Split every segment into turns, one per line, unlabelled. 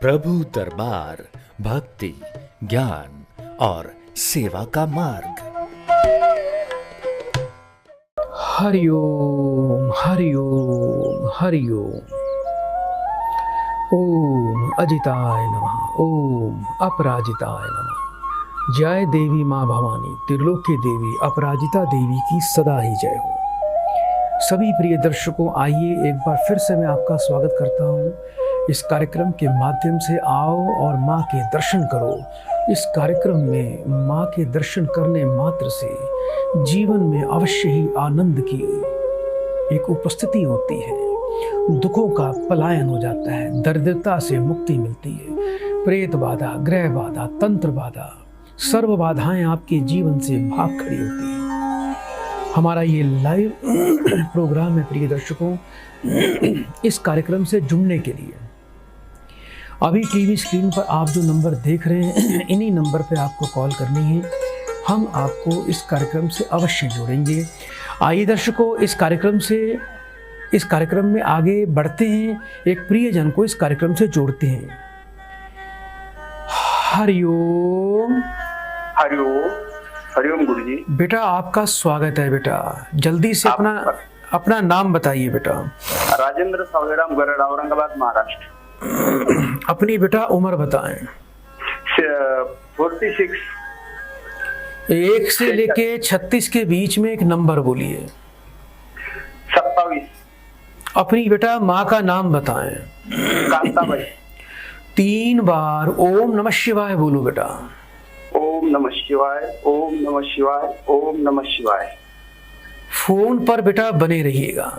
प्रभु दरबार भक्ति, ज्ञान और सेवा का मार्ग।
हरिओम हरिओम हरिओम। ओम अजिताय नमः, ओम अपराजिताय नमः। जय देवी माँ भवानी, त्रिलोकी देवी, अपराजिता देवी की सदा ही जय हो। सभी प्रिय दर्शकों, आइए एक बार फिर से मैं आपका स्वागत करता हूँ। इस कार्यक्रम के माध्यम से आओ और माँ के दर्शन करो। इस कार्यक्रम में माँ के दर्शन करने मात्र से जीवन में अवश्य ही आनंद की एक उपस्थिति होती है। दुखों का पलायन हो जाता है, दरिद्रता से मुक्ति मिलती है। प्रेत बाधा, ग्रह बाधा, तंत्र बाधा, सर्व बाधाएं आपके जीवन से भाग खड़ी होती है। हमारा ये लाइव प्रोग्राम है प्रिय दर्शकों। इस कार्यक्रम से जुड़ने के लिए अभी टीवी स्क्रीन पर आप जो नंबर देख रहे हैं, इन्हीं नंबर पर आपको कॉल करनी है। हम आपको इस कार्यक्रम से अवश्य जोड़ेंगे। आइए दर्शकों, इस कार्यक्रम में आगे बढ़ते हैं। एक प्रियजन को इस कार्यक्रम से जोड़ते हैं। हरिओम
हरिओम हरिओम गुरु जी।
बेटा आपका स्वागत है। बेटा जल्दी से अपना नाम बताइए बेटा।
राजेंद्र सावलेराम गरड़, औरंगाबाद, महाराष्ट्र।
अपनी बेटा उम्र बताएं।
46।
1 से लेके 36 के बीच में एक नंबर बोलिए।
27।
अपनी बेटा माँ का नाम बताएं।
कांताबाई।
3 बार ओम नमः शिवाय बोलो बेटा।
ओम नमः शिवाय, ओम नमः शिवाय, ओम नमः शिवाय।
फोन पर बेटा बने रहिएगा।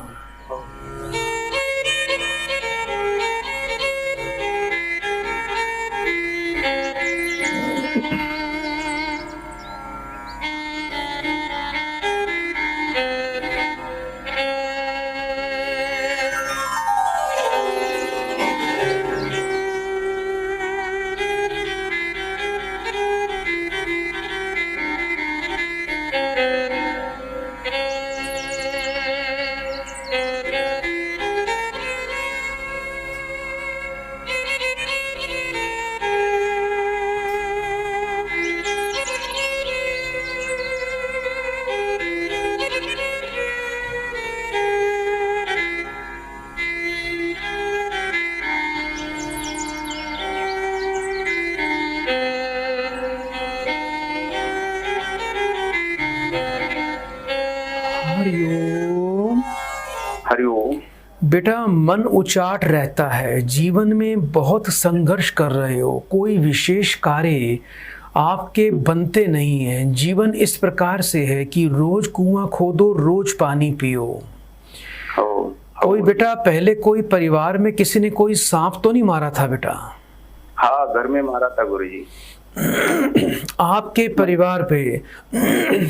हरिओम
हरिओम।
बेटा मन उचाट रहता है, जीवन में बहुत संघर्ष कर रहे हो, कोई विशेष कार्य आपके बनते नहीं हैं। जीवन इस प्रकार से है कि रोज कुआं खोदो, रोज पानी पियो। कोई बेटा पहले कोई परिवार में किसी ने कोई सांप तो नहीं मारा था बेटा?
हाँ, घर में मारा था गुरुजी।
आपके परिवार पे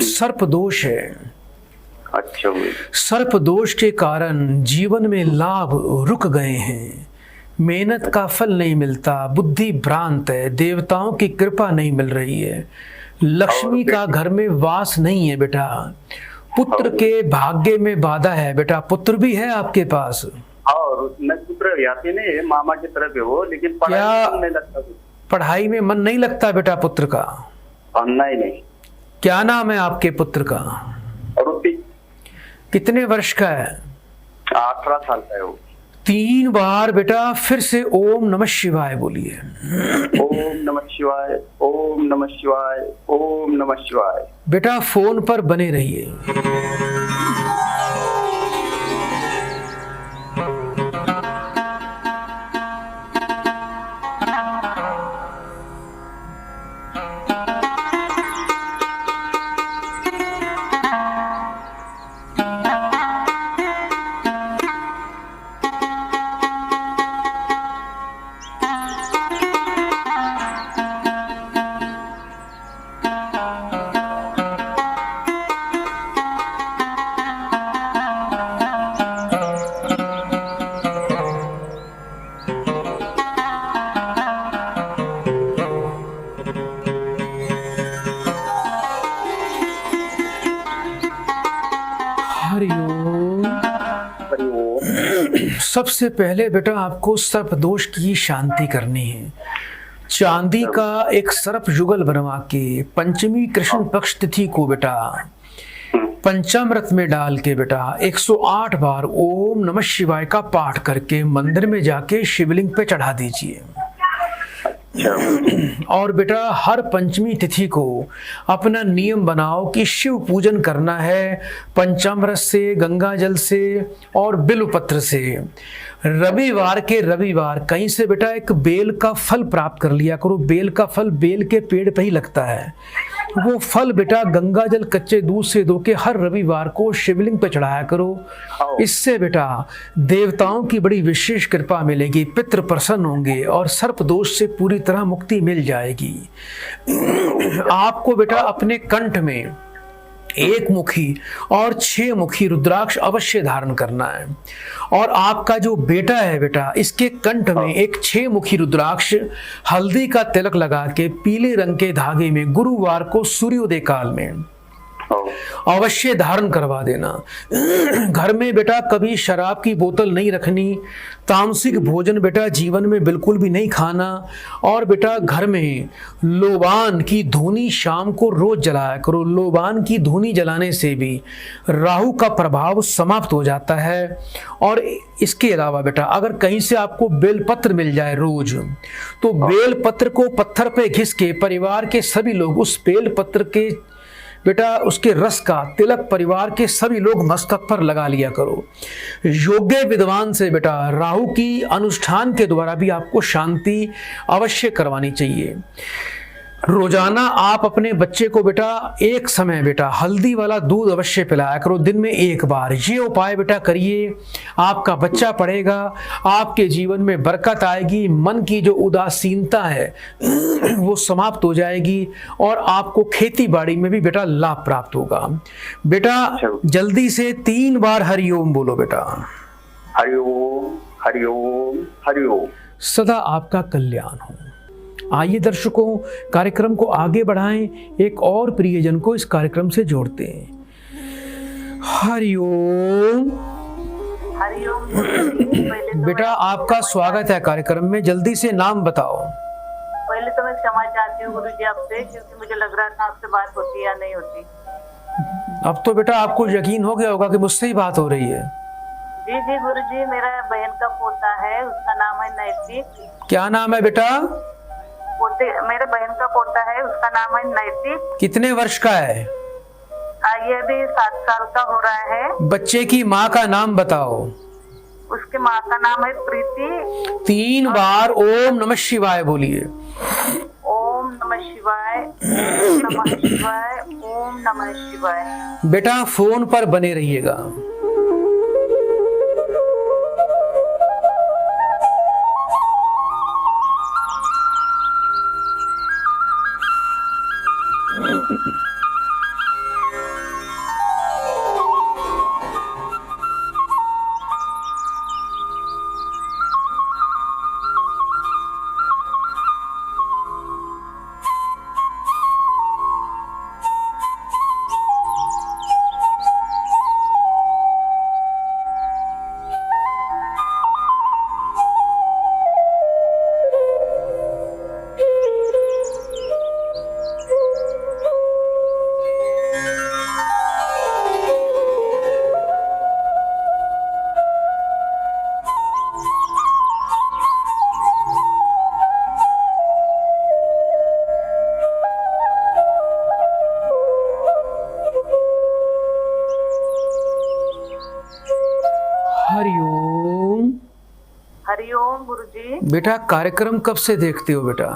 सर्प दोष है।
अच्छा हुई।
सर्प दोष के कारण जीवन में लाभ रुक गए हैं, मेहनत का फल नहीं मिलता, बुद्धि भ्रांत है, देवताओं की कृपा नहीं मिल रही है, लक्ष्मी का घर में वास नहीं है बेटा, पुत्र के भाग्य में बाधा है बेटा। पुत्र भी है आपके पास?
और पुत्र याते नहीं है, मामा की तरफ है वो, लेकिन पढ़ाई नहीं लगता।
पढ़ाई में मन नहीं लगता बेटा पुत्र का?
नहीं।
क्या नाम है आपके पुत्र का?
रुपी।
कितने वर्ष का है?
18 साल का है वो।
3 बार बेटा फिर से ओम नमः शिवाय बोलिए।
ओम नमः शिवाय, ओम नमः शिवाय, ओम नमः शिवाय।
बेटा फोन पर बने रहिए। सबसे पहले बेटा आपको सर्प दोष की शांति करनी है। चांदी का एक सर्प युगल बनवा के पंचमी कृष्ण पक्ष तिथि को बेटा पंचामृत में डाल के बेटा 108 बार ओम नमः शिवाय का पाठ करके मंदिर में जाके शिवलिंग पे चढ़ा दीजिए। और बेटा हर पंचमी तिथि को अपना नियम बनाओ कि शिव पूजन करना है पंचामृत से, गंगा जल से और बिल्वपत्र से। रविवार के रविवार कहीं से बेटा एक बेल का फल प्राप्त कर लिया करो। बेल का फल बेल के पेड़ पे ही लगता है। वो फल बेटा गंगा जल कच्चे दूध से धो के हर रविवार को शिवलिंग पे चढ़ाया करो। इससे बेटा देवताओं की बड़ी विशेष कृपा मिलेगी, पितृ प्रसन्न होंगे और सर्प दोष से पूरी तरह मुक्ति मिल जाएगी। आपको बेटा अपने कंठ में एक मुखी और 6 मुखी रुद्राक्ष अवश्य धारण करना है। और आपका जो बेटा है बेटा इसके कंठ में एक 6 मुखी रुद्राक्ष हल्दी का तिलक लगा के पीले रंग के धागे में गुरुवार को सूर्योदय काल में अवश्य धारण करवा देना। घर में बेटा कभी शराब की बोतल नहीं रखनी, तामसिक भोजन बेटा जीवन में बिल्कुल भी नहीं खाना। और बेटा घर में लोबान की धूनी शाम को रोज जलाया करो। लोबान की धूनी जलाने से भी राहु का प्रभाव समाप्त हो जाता है। और इसके अलावा बेटा अगर कहीं से आपको बेलपत्र मिल जाए रोज, तो बेलपत्र को पत्थर पे घिस के परिवार के सभी लोग उस बेलपत्र के बेटा उसके रस का तिलक परिवार के सभी लोग मस्तक पर लगा लिया करो। योग्य विद्वान से बेटा राहु की अनुष्ठान के द्वारा भी आपको शांति अवश्य करवानी चाहिए। रोजाना आप अपने बच्चे को बेटा एक समय बेटा हल्दी वाला दूध अवश्य पिलाया करो, दिन में 1 बार। ये उपाय बेटा करिए, आपका बच्चा पढ़ेगा, आपके जीवन में बरकत आएगी, मन की जो उदासीनता है वो समाप्त हो जाएगी और आपको खेती बाड़ी में भी बेटा लाभ प्राप्त होगा। बेटा जल्दी से 3 बार हरिओम बोलो बेटा।
हरिओम हरिओम हरिओम।
सदा आपका कल्याण हो। आइए दर्शकों कार्यक्रम को आगे बढ़ाएं, एक और प्रियजन को इस कार्यक्रम से जोड़ते हैं। हरिओम।
हरिओम।
बेटा आपका स्वागत है कार्यक्रम में, जल्दी से नाम बताओ।
पहले तो मैं क्षमा चाहती हूँ गुरुजी आपसे, क्योंकि मुझे लग रहा था आपसे बात होती या नहीं होती।
अब तो बेटा आपको यकीन हो गया होगा कि मुझसे ही बात हो रही है।
जी जी गुरुजी, मेरा बहन का पोता है, उसका नाम है नैतिक।
क्या नाम है बेटा?
मेरे बहन का पोता है, उसका नाम है नैतिक।
कितने वर्ष का है?
ये अभी 7 साल का हो रहा है।
बच्चे की माँ का नाम बताओ।
उसके माँ का नाम है प्रीति।
3 बार ओम नमः शिवाय बोलिए।
ओम नमः शिवाय, ओम नमः शिवाय, ओम नमः शिवाय।
बेटा फोन पर बने रहिएगा। हरिओम।
हरिओम गुरुजी।
बेटा कार्यक्रम कब से देखते हो बेटा?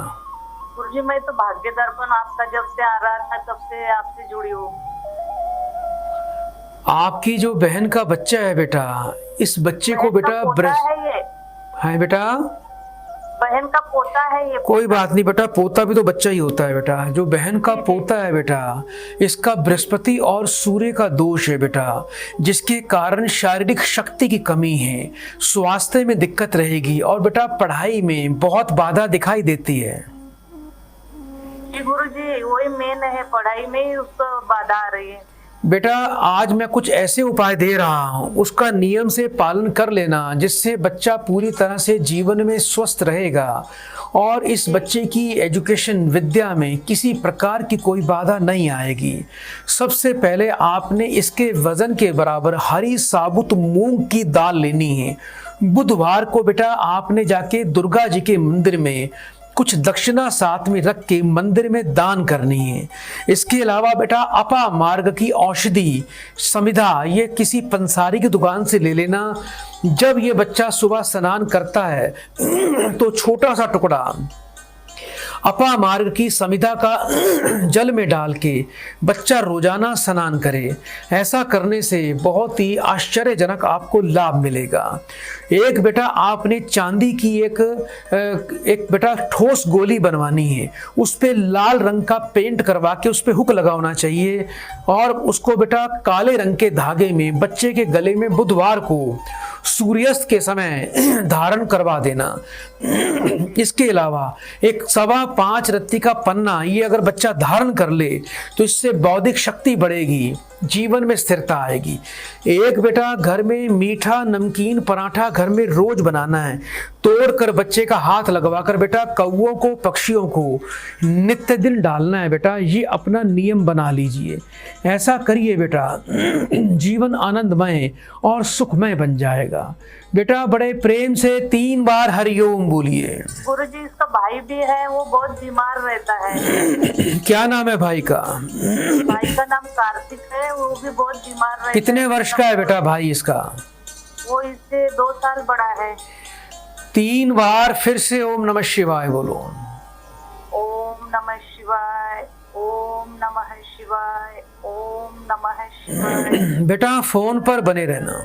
गुरुजी मैं तो भाग्य दर्पण आपका जब से आ रहा था तब से आपसे जुड़ी हूँ।
आपकी जो बहन का बच्चा है बेटा, इस बच्चे को बेटा है बेटा
बहन का पोता है ये।
कोई बात नहीं बेटा, पोता भी तो बच्चा ही होता है बेटा। जो बहन का पोता है बेटा, इसका बृहस्पति और सूर्य का दोष है बेटा, जिसके कारण शारीरिक शक्ति की कमी है, स्वास्थ्य में दिक्कत रहेगी और बेटा पढ़ाई में बहुत बाधा दिखाई देती है।
जी गुरुजी, वही मेन है, पढ़ाई में ही उसको बाधा आ रही है।
बेटा आज मैं कुछ ऐसे उपाय दे रहा हूँ, उसका नियम से पालन कर लेना, जिससे बच्चा पूरी तरह से जीवन में स्वस्थ रहेगा और इस बच्चे की एजुकेशन विद्या में किसी प्रकार की कोई बाधा नहीं आएगी। सबसे पहले आपने इसके वजन के बराबर हरी साबुत मूंग की दाल लेनी है। बुधवार को बेटा आपने जाके दुर्गा जी के मंदिर में कुछ दक्षिणा साथ में रख के मंदिर में दान करनी है। इसके अलावा बेटा अपा मार्ग की औषधि समिधा ये किसी पंसारी की दुकान से ले लेना। जब ये बच्चा सुबह स्नान करता है तो छोटा सा टुकड़ा अपा मार्ग की समिधा का जल में डाल के बच्चा रोजाना स्नान करे। ऐसा करने से बहुत ही आश्चर्यजनक आपको लाभ मिलेगा। एक बेटा आपने चांदी की एक बेटा ठोस गोली बनवानी है, उस पे लाल रंग का पेंट करवा के उस पे हुक लगाना चाहिए और उसको बेटा काले रंग के धागे में बच्चे के गले में बुधवार को सूर्यास्त के समय धारण करवा देना। इसके अलावा एक 5.25 रत्ती का पन्ना ये अगर बच्चा धारण कर ले तो इससे बौद्धिक शक्ति बढ़ेगी, जीवन में स्थिरता आएगी। एक बेटा घर में मीठा नमकीन पराठा घर में रोज बनाना है, तोड़कर बच्चे का हाथ लगवाकर बेटा कौओं को पक्षियों को नित्य दिन डालना है। बेटा ये अपना नियम बना लीजिए, ऐसा करिए बेटा, जीवन आनंदमय और सुखमय बन जाएगा। बेटा बड़े प्रेम से 3 बार हरिओम बोलिए।
गुरुजी इसका भाई भी है, वो बहुत बीमार रहता है।
क्या नाम है भाई का?
भाई का नाम कार्तिक है, वो भी बहुत बीमार रहता है।
कितने वर्ष का है बेटा भाई इसका?
वो इससे 2 साल बड़ा है।
3 बार फिर से ओम नमः शिवाय बोलो।
ओम नमः शिवाय, ओम नमः शिवाय, ओम नमः शिवाय।
बेटा फोन पर बने रहना।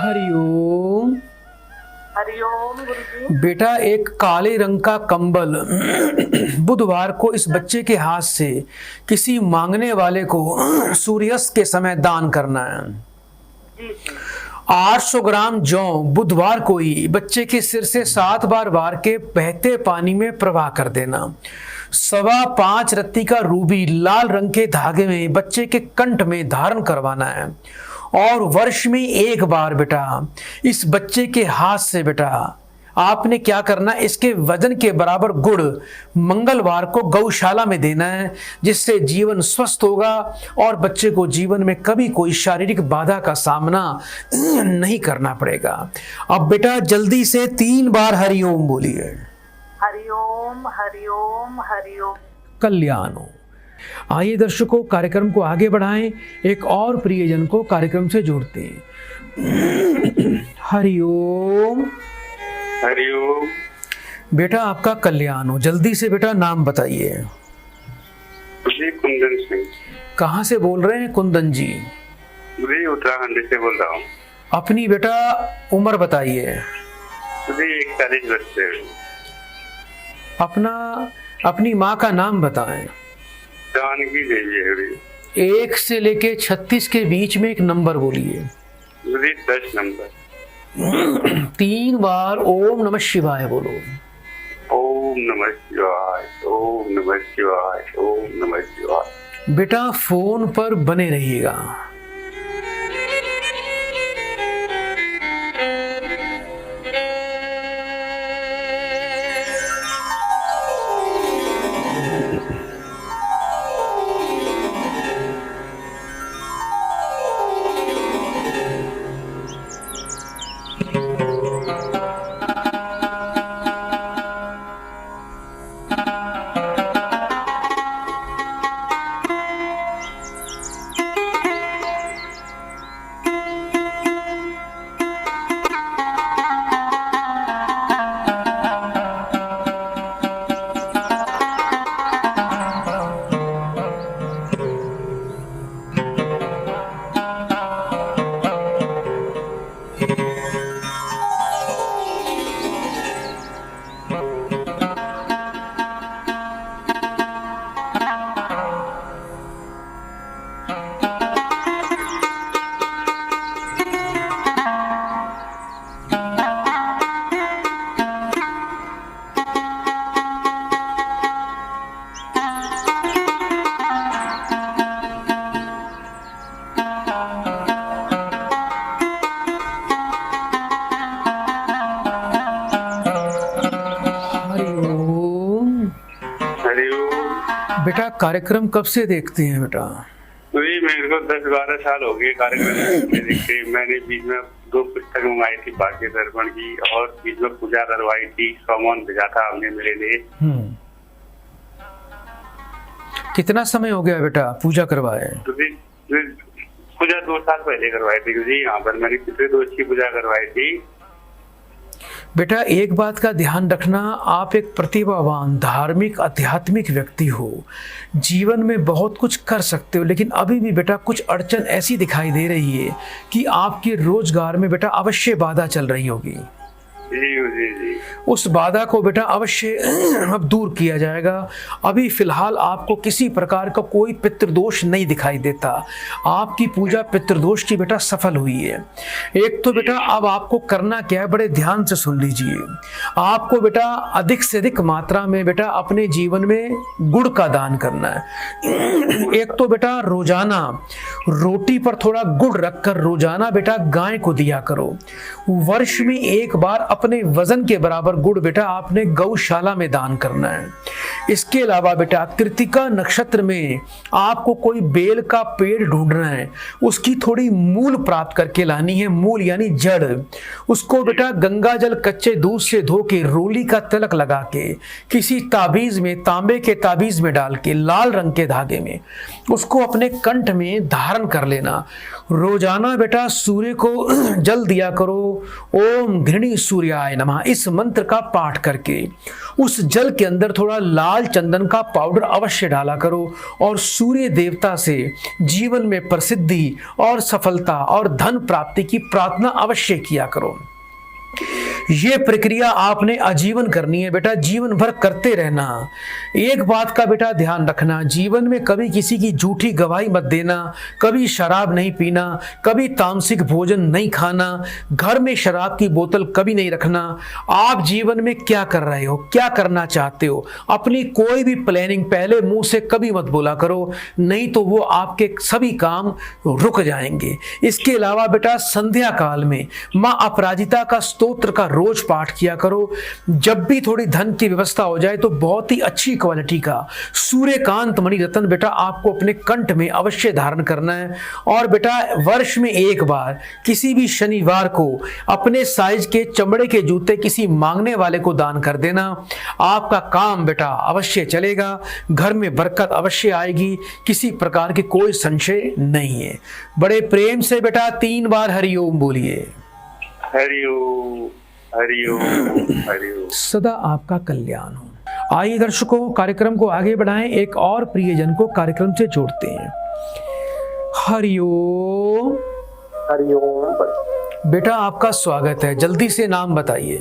हरिओम।
हरिओम गुरुजी।
बेटा एक काले रंग का कंबल बुधवार को इस बच्चे के हाथ से किसी मांगने वाले को सूर्यास्त के समय दान करना है।
जी।
800 ग्राम जौ बुधवार को ही बच्चे के सिर से 7 बार वार के बहते पानी में प्रवाह कर देना। 5.25 रत्ती का रूबी लाल रंग के धागे में बच्चे के कंठ में धारण करवाना है और वर्ष में 1 बार बेटा इस बच्चे के हाथ से बेटा आपने क्या करना, इसके वजन के बराबर गुड़ मंगलवार को गौशाला में देना है, जिससे जीवन स्वस्थ होगा और बच्चे को जीवन में कभी कोई शारीरिक बाधा का सामना नहीं करना पड़ेगा। अब बेटा जल्दी से 3 बार हरिओम बोलिए।
हरिओम हरिओम हरिओम।
कल्याण हो। आइए दर्शकों कार्यक्रम को आगे बढ़ाएं, एक और प्रियजन को कार्यक्रम से जोड़ते हैं। हरिओम।
हरिओम।
बेटा आपका कल्याण हो। जल्दी से बेटा नाम बताइए।
जी कुंदन सिंह।
कहाँ से बोल रहे हैं कुंदन जी?
जी उत्तराखंड से बोल रहा हूँ।
अपनी बेटा उम्र बताइए।
जी 41 वर्ष से।
अपनी माँ का नाम बताएं।
जानकी देवी है।
1 से लेके 36 के बीच में एक नंबर बोलिए।
10 नंबर।
3 बार ओम नमः शिवाय बोलो।
ओम नमः शिवाय, ओम नमः शिवाय, ओम नमः शिवाय।
बेटा फोन पर बने रहिएगा। बेटा कार्यक्रम कब से देखते हैं बेटा?
वही मेरे को 10-12 साल हो गए कार्यक्रम देखते। मैंने बीच में 2 पुस्तक मंगाई थी भारतीय दर्पण की, और बीच में पूजा करवाई थी, सामान भेजा था हमने मेरे लिए।
कितना समय हो गया बेटा पूजा करवाए?
तो पूजा 2 साल पहले करवाई थी जी। यहाँ पर मैंने पिछले दोष की पूजा करवाई थी।
बेटा एक बात का ध्यान रखना, आप एक प्रतिभावान धार्मिक आध्यात्मिक व्यक्ति हो, जीवन में बहुत कुछ कर सकते हो, लेकिन अभी भी बेटा कुछ अड़चन ऐसी दिखाई दे रही है कि आपके रोजगार में बेटा अवश्य बाधा चल रही होगी।
जी।
उस बाधा को बेटा अवश्य अब दूर किया जाएगा। अभी फिलहाल आपको किसी प्रकार का कोई पितृदोष नहीं दिखाई देता। आपकी पूजा पितृदोष की बेटा सफल हुई है। एक तो बेटा अब आपको करना क्या है, बड़े ध्यान से सुन लीजिए। आपको बेटा अधिक से अधिक मात्रा में बेटा अपने जीवन में गुड़ का दान करना है। एक तो बेटा रोजाना रोटी पर थोड़ा गुड़ रखकर रोजाना बेटा गाय को दिया करो। वर्ष में एक बार अपने वजन के बराबर गुड़ बेटा आपने गौशाला में दान करना है। इसके अलावा बेटा कृतिका नक्षत्र में आपको कोई बेल का पेड़ ढूंढना है, उसकी थोड़ी मूल प्राप्त करके लानी है। मूल यानी जड़, उसको बेटा गंगा जल कच्चे दूध से धो के रोली का तिलक लगा के किसी ताबीज में, तांबे के ताबीज में डाल के लाल रंग के धागे में उसको अपने कंठ में धारण कर लेना। रोजाना बेटा सूर्य को जल दिया करो। ओम घृणी सूर्याय नमः इस मंत्र का पाठ करके उस जल के अंदर थोड़ा लाल चंदन का पाउडर अवश्य डाला करो, और सूर्य देवता से जीवन में प्रसिद्धि और सफलता और धन प्राप्ति की प्रार्थना अवश्य किया करो। ये प्रक्रिया आपने आजीवन करनी है बेटा, जीवन भर करते रहना। एक बात का बेटा ध्यान रखना, जीवन में कभी किसी की झूठी गवाही मत देना, कभी शराब नहीं पीना, कभी तामसिक भोजन नहीं खाना, घर में शराब की बोतल कभी नहीं रखना। आप जीवन में क्या कर रहे हो, क्या करना चाहते हो, अपनी कोई भी प्लानिंग पहले मुंह से कभी मत बोला करो, नहीं तो वो आपके सभी काम रुक जाएंगे। इसके अलावा बेटा संध्या काल में माँ अपराजिता का स्तोत्र का रोज पाठ किया करो। जब भी थोड़ी धन की व्यवस्था हो जाए तो बहुत ही अच्छी क्वालिटी का सूर्यकांत मणि रत्न बेटा आपको अपने कंठ में अवश्य धारण करना है। और बेटा वर्ष में एक बार किसी भी शनिवार को अपने साइज के चमड़े के जूते किसी मांगने वाले को दान कर देना। आपका काम बेटा अवश्य चलेगा, घर में बरकत अवश्य आएगी, किसी प्रकार की कोई संशय नहीं है। बड़े प्रेम से बेटा 3 बार हरिओम बोलिए।
हरिओम हरिओम हरिओम।
सदा आपका कल्याण हो। आइए दर्शकों कार्यक्रम को आगे बढ़ाएं, एक और प्रियजन को कार्यक्रम से जोड़ते हैं। हरिओम
हरिओम।
बेटा आपका स्वागत है, जल्दी से नाम बताइए।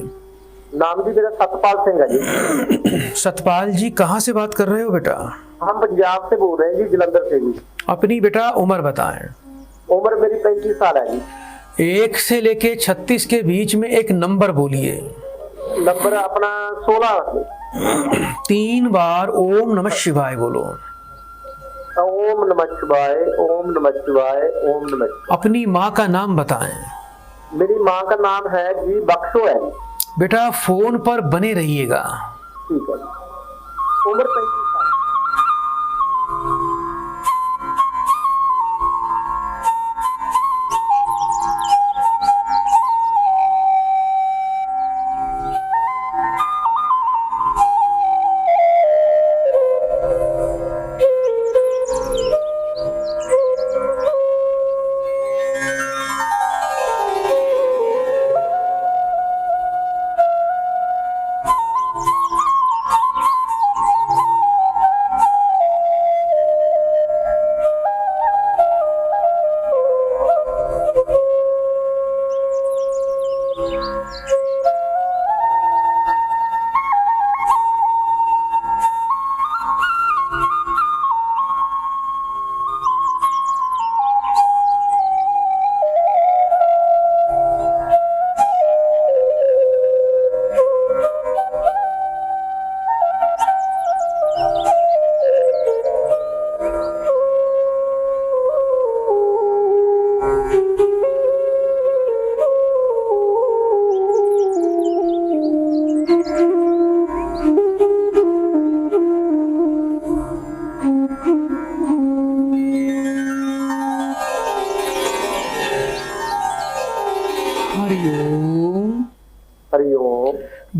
नाम जी मेरा सतपाल सिंह है जी।
सतपाल जी कहाँ से बात कर रहे हो बेटा?
हम पंजाब से बोल रहे हैं जी, जलंधर से जी।
अपनी बेटा उम्र बताएं।
उम्र मेरी 35 साल है जी।
1 से लेके 36 के बीच में एक नंबर बोलिए।
नंबर अपना 16।
3 बार ओम नमः शिवाय बोलो।
ओम नमः शिवाय, ओम नमः शिवाय, ओम नमः शिवाय।
अपनी माँ का नाम बताएं।
मेरी माँ का नाम है जी बख्शो है।
बेटा फोन पर बने रहिएगा।
ठीक है। उम्र 35 साल।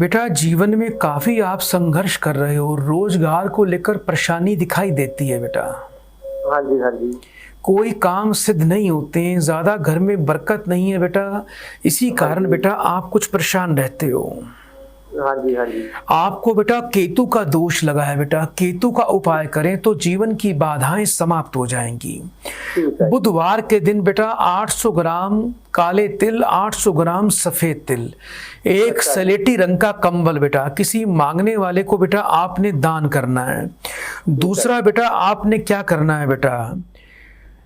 बेटा जीवन में काफी आप संघर्ष कर रहे हो, रोजगार को लेकर परेशानी दिखाई देती है बेटा।
हाँ जी, हाँ जी।
कोई काम सिद्ध नहीं होते हैं, ज्यादा घर में बरकत नहीं है बेटा, इसी कारण बेटा आप कुछ परेशान रहते हो।
हाँ जी, हाँ जी।
आपको बेटा केतु का दोष लगा है बेटा, केतु का उपाय करें तो जीवन की बाधाएं समाप्त हो जाएंगी।
ठीक है।
बुधवार के दिन बेटा 800 ग्राम काले तिल, 800 ग्राम सफेद तिल, एक सलेटी रंग का कंबल बेटा किसी मांगने वाले को बेटा आपने दान करना है। दूसरा बेटा आपने क्या करना है बेटा,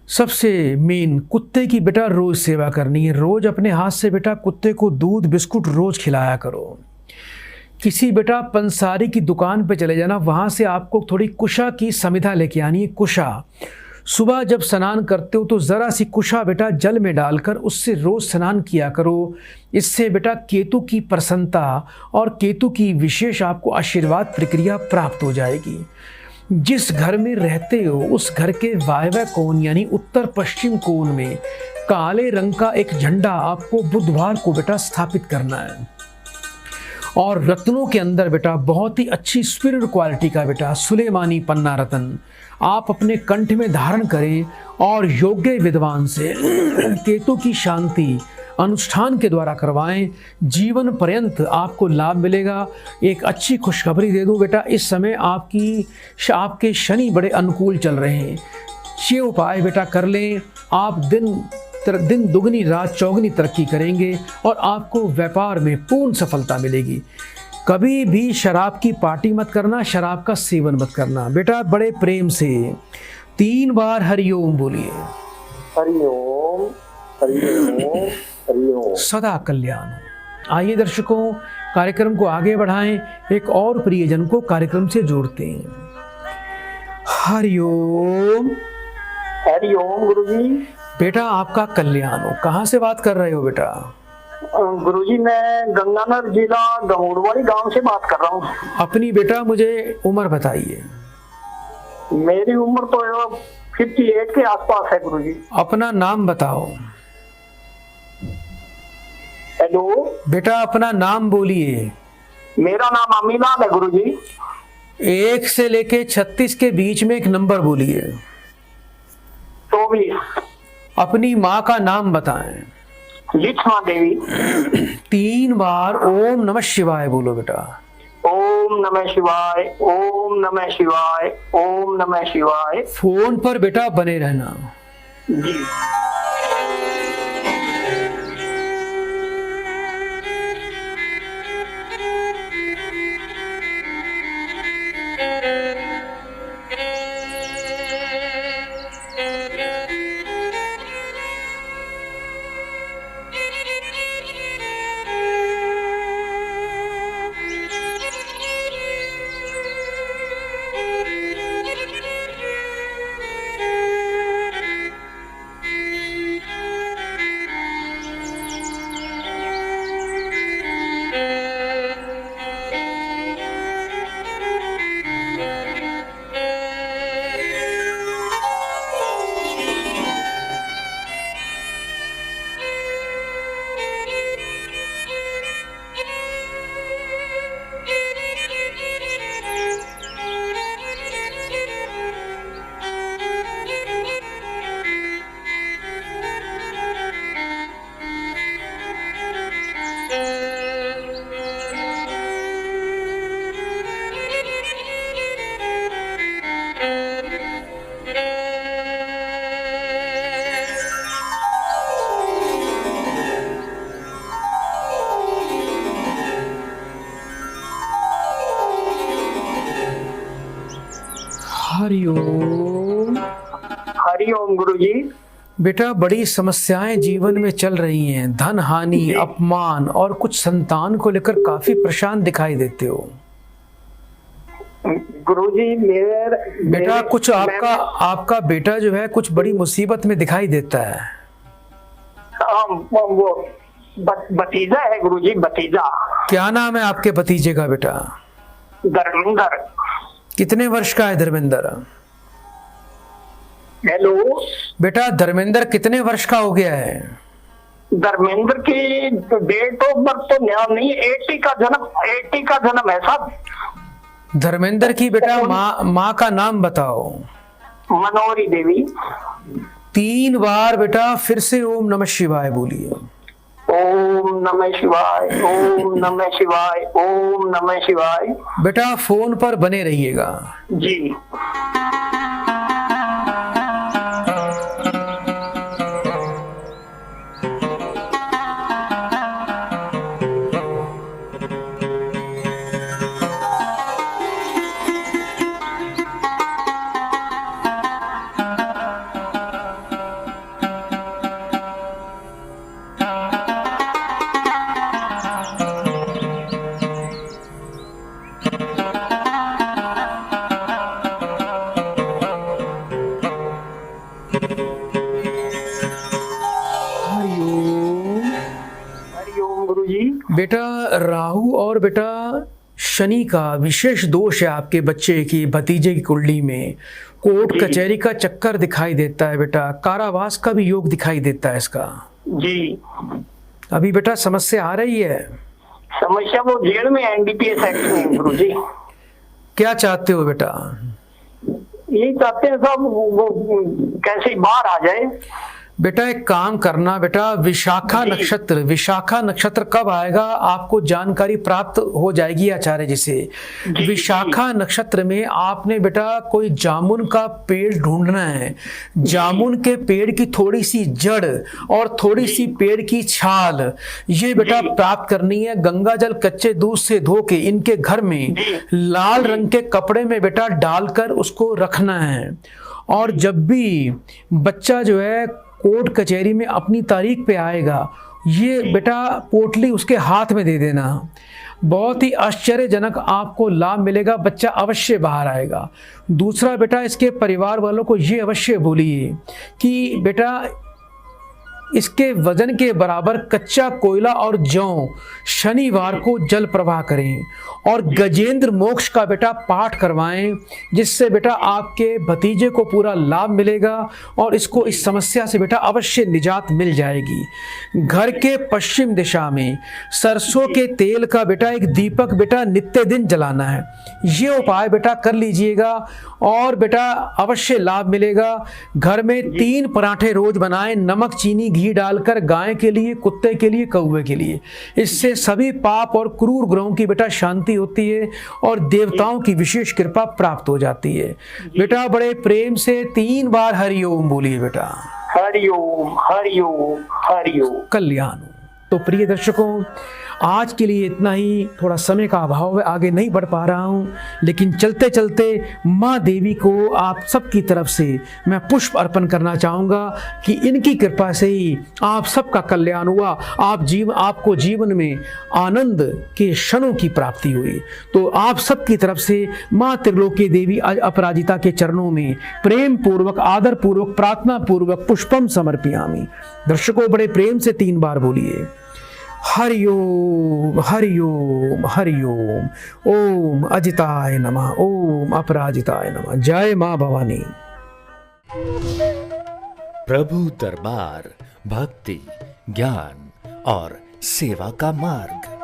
सबसे मेन कुत्ते की बेटा रोज सेवा करनी है। रोज अपने हाथ से बेटा कुत्ते को दूध बिस्कुट रोज खिलाया करो। किसी बेटा पंसारी की दुकान पे चले जाना, वहां से आपको थोड़ी कुशा की समिधा लेके आनी है। कुशा सुबह जब स्नान करते हो तो जरा सी कुशा बेटा जल में डालकर उससे रोज स्नान किया करो। इससे बेटा केतु की प्रसन्नता और केतु की विशेष आपको आशीर्वाद प्रक्रिया प्राप्त हो जाएगी। जिस घर में रहते हो उस घर के वायव्य कोण यानी उत्तर पश्चिम कोण में काले रंग का एक झंडा आपको बुधवार को बेटा स्थापित करना है। और रत्नों के अंदर बेटा बहुत ही अच्छी सुपीरियर क्वालिटी का बेटा सुलेमानी पन्ना रत्न आप अपने कंठ में धारण करें और योग्य विद्वान से केतु की शांति अनुष्ठान के द्वारा करवाएं। जीवन पर्यंत आपको लाभ मिलेगा। एक अच्छी खुशखबरी दे दूं बेटा, इस समय आपके शनि बड़े अनुकूल चल रहे हैं। ये उपाय बेटा कर लें, आप दिन दुगनी रात चौगनी तरक्की करेंगे और आपको व्यापार में पूर्ण सफलता मिलेगी। कभी भी शराब की पार्टी मत करना, शराब का सेवन मत करना बेटा। बड़े प्रेम से 3 बार हरिओम बोलिए।
हरिओम हरिओम हरिओम।
सदा कल्याण हो। आइए दर्शकों, कार्यक्रम को आगे बढ़ाएं, एक और प्रियजन को कार्यक्रम से जोड़ते हैं। हरिओम।
हरिओम गुरुजी।
बेटा आपका कल्याण हो। कहाँ से बात कर रहे हो बेटा?
गुरुजी मैं गंगानगर जिला गमोड़वाड़ी गांव से बात कर रहा हूँ।
अपनी बेटा मुझे उम्र बताइए।
मेरी उम्र तो 58 के आसपास है गुरुजी।
अपना नाम बताओ।
हेलो
बेटा अपना नाम बोलिए।
मेरा नाम अमीनाथ है गुरुजी।
1 से लेके 36 के बीच में एक नंबर बोलिए।
24।
अपनी माँ का नाम बताएं।
लिच्छमा देवी।
3 बार ओम नमः शिवाय बोलो बेटा।
ओम नमः शिवाय, ओम नमः शिवाय, ओम नमः शिवाय।
फोन पर बेटा बने रहना
जी।
हरिओम।
हरिओम गुरुजी।
बेटा बड़ी समस्याएं जीवन में चल रही हैं, धन हानि, अपमान और कुछ संतान को लेकर काफी परेशान दिखाई देते हो
गुरुजी।
बेटा कुछ आपका बेटा जो है कुछ बड़ी मुसीबत में दिखाई देता है।
वो भतीजा है गुरुजी, भतीजा।
क्या नाम है आपके भतीजे का बेटा?
धर्मेंद्र।
कितने वर्ष का है धर्मेंद्र?
हेलो
बेटा धर्मेंद्र कितने वर्ष का हो गया है?
धर्मेंद्र की डेट ऑफ बर्थ तो ध्यान नहीं, 80 का जन्म है साहब।
धर्मेंद्र की बेटा माँ का नाम बताओ।
मनोहरी देवी।
3 बार बेटा फिर से ओम नमः शिवाय बोलिए।
ओम नमः शिवाय, ओम नमः शिवाय, ओम नमः शिवाय।
बेटा फोन पर बने रहिएगा
जी।
बेटा राहु और बेटा शनि का विशेष दोष है आपके बच्चे की, भतीजे की कुंडली में। कोर्ट कचहरी का चक्कर दिखाई देता है बेटा, कारावास का भी योग दिखाई देता है इसका
जी।
अभी बेटा समस्या आ रही है।
समस्या वो जेल में एनडीपीएस एक्ट में गुरु जी।
क्या चाहते हो बेटा?
यही चाहते हैं सब वो कैसे बाहर आ जाए।
बेटा एक काम करना बेटा, विशाखा नक्षत्र कब आएगा आपको जानकारी प्राप्त हो जाएगी आचार्य जी से। विशाखा नक्षत्र में आपने बेटा कोई जामुन का पेड़ ढूंढना है। जामुन के पेड़ की थोड़ी सी जड़ और थोड़ी सी पेड़ की छाल ये बेटा प्राप्त करनी है। गंगा जल कच्चे दूध से धो के इनके घर में लाल रंग के कपड़े में बेटा डालकर उसको रखना है। और जब भी बच्चा जो है कोर्ट कचहरी में अपनी तारीख पे आएगा, ये बेटा पोटली उसके हाथ में दे देना। बहुत ही आश्चर्यजनक आपको लाभ मिलेगा, बच्चा अवश्य बाहर आएगा। दूसरा बेटा इसके परिवार वालों को ये अवश्य बोलिए कि बेटा इसके वजन के बराबर कच्चा कोयला और जौ शनिवार को जल प्रवाह करें और गजेंद्र मोक्ष का बेटा पाठ करवाएं, जिससे बेटा आपके भतीजे को पूरा लाभ मिलेगा और इसको इस समस्या से बेटा अवश्य निजात मिल जाएगी। घर के पश्चिम दिशा में सरसों के तेल का बेटा एक दीपक बेटा नित्य दिन जलाना है। ये उपाय बेटा कर लीजिएगा और बेटा अवश्य लाभ मिलेगा। घर में 3 पराठे रोज बनाएं, नमक चीनी घी डालकर, गाय के लिए, कुत्ते के लिए, कौवे के लिए। इससे सभी पाप और क्रूर ग्रहों की बेटा शांति होती है और देवताओं की विशेष कृपा प्राप्त हो जाती है। बेटा बड़े प्रेम से 3 बार हरिओम बोलिए बेटा।
हरिओम हरिओम हरिओम।
कल्याण। तो प्रिय दर्शकों, आज के लिए इतना ही। थोड़ा समय का अभाव है, आगे नहीं बढ़ पा रहा हूँ, लेकिन चलते चलते माँ देवी को आप सबकी तरफ से मैं पुष्प अर्पण करना चाहूँगा कि इनकी कृपा से ही आप सबका कल्याण हुआ, आपको जीवन में आनंद के क्षणों की प्राप्ति हुई। तो आप सबकी तरफ से माँ त्रिलोकी देवी अपराजिता के चरणों में प्रेम पूर्वक, आदर पूर्वक, प्रार्थना पूर्वक पुष्पम समर्पयामि। दर्शकों बड़े प्रेम से 3 बार बोलिए हरिओम हरिओम हरिओम। ओम अजिताय नमः, ओम अपराजिताय नमः। जय मां भवानी।
प्रभु दरबार भक्ति, ज्ञान और सेवा का मार्ग।